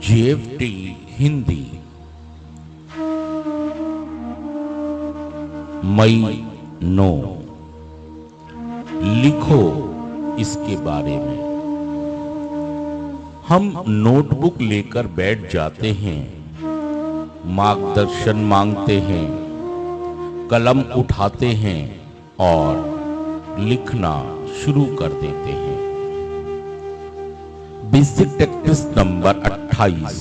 JFT Hindi मई 9। लिखो इसके बारे में। हम नोटबुक लेकर बैठ जाते हैं, मार्गदर्शन मांगते हैं, कलम उठाते हैं और लिखना शुरू कर देते हैं। Basic tactics number 28।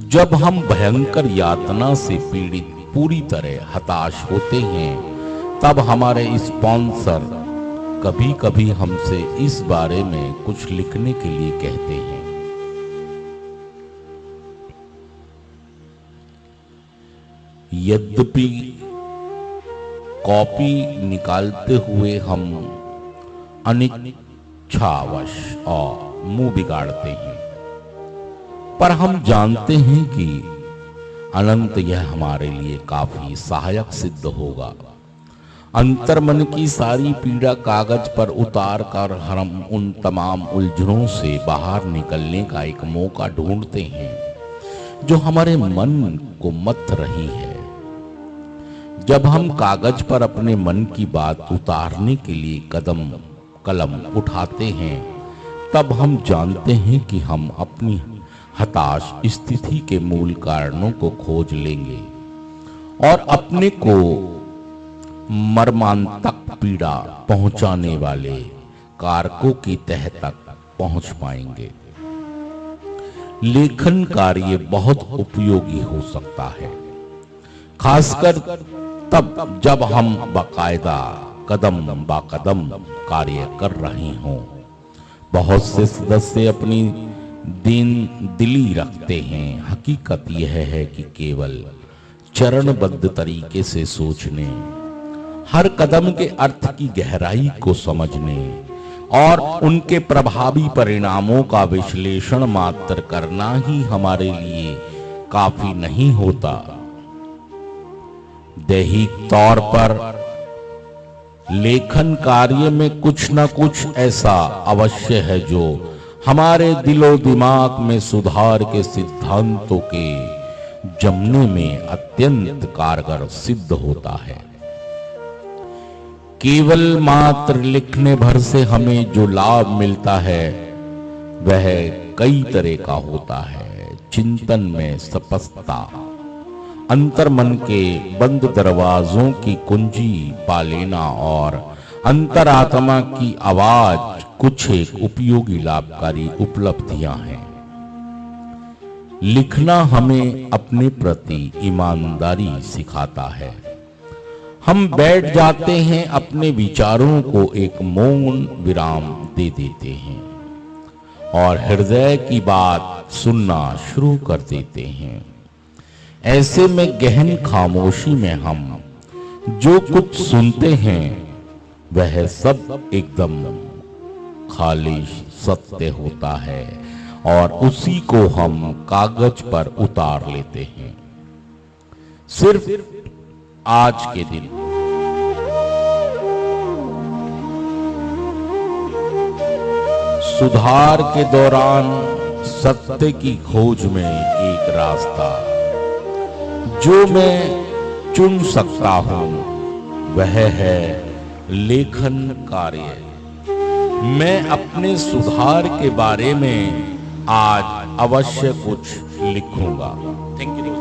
जब हम भयंकर यातना से पीड़ित पूरी तरह हताश होते हैं, तब हमारे स्पॉन्सर कभी कभी हमसे इस बारे में कुछ लिखने के लिए कहते हैं। यद्यपि कॉपी निकालते हुए हम अनिच्छावश और मुंह बिगाड़ते हैं, पर हम जानते हैं कि अनंत यह हमारे लिए काफी सहायक सिद्ध होगा। अंतर्मन की सारी पीड़ा कागज पर उतार कर हम उन तमाम उलझनों से बाहर निकलने का एक मौका ढूंढते हैं जो हमारे मन को मथ रही है। जब हम कागज पर अपने मन की बात उतारने के लिए कलम उठाते हैं, तब हम जानते हैं कि हम अपनी हताश स्थिति के मूल कारणों को खोज लेंगे और अपने को मर्मांतक पीड़ा पहुंचाने वाले कारकों की तह तक पहुंच पाएंगे। लेखन कार्य बहुत उपयोगी हो सकता है, खासकर तब जब हम बाकायदा कदम बा कदम कार्य कर रहे हों। बहुत से सदस्य अपनी दिली रखते हैं। हकीकत यह है कि केवल चरणबद्ध तरीके से सोचने, हर कदम के अर्थ की गहराई को समझने और उनके प्रभावी परिणामों का विश्लेषण मात्र करना ही हमारे लिए काफी नहीं होता। दैहिक तौर पर लेखन कार्य में कुछ न कुछ ऐसा अवश्य है जो हमारे दिलो दिमाग में सुधार के सिद्धांतों के जमने में अत्यंत कारगर सिद्ध होता है। केवल मात्र लिखने भर से हमें जो लाभ मिलता है वह कई तरह का होता है। चिंतन में स्पष्टता, अंतर्मन के बंद दरवाजों की कुंजी पा लेना और अंतरात्मा की आवाज कुछ एक उपयोगी लाभकारी उपलब्धियां हैं। लिखना हमें अपने प्रति ईमानदारी सिखाता है। हम बैठ जाते हैं, अपने विचारों को एक मौन विराम दे देते हैं और हृदय की बात सुनना शुरू कर देते हैं। ऐसे में गहन खामोशी में हम जो कुछ सुनते हैं वह सब एकदम खालिश सत्य होता है और उसी को हम कागज पर उतार लेते हैं। सिर्फ आज के दिन सुधार के दौरान सत्य की खोज में एक रास्ता जो मैं चुन सकता हूं वह है लेखन कार्य। मैं अपने सुधार के बारे में आज अवश्य कुछ लिखूंगा। Thank you.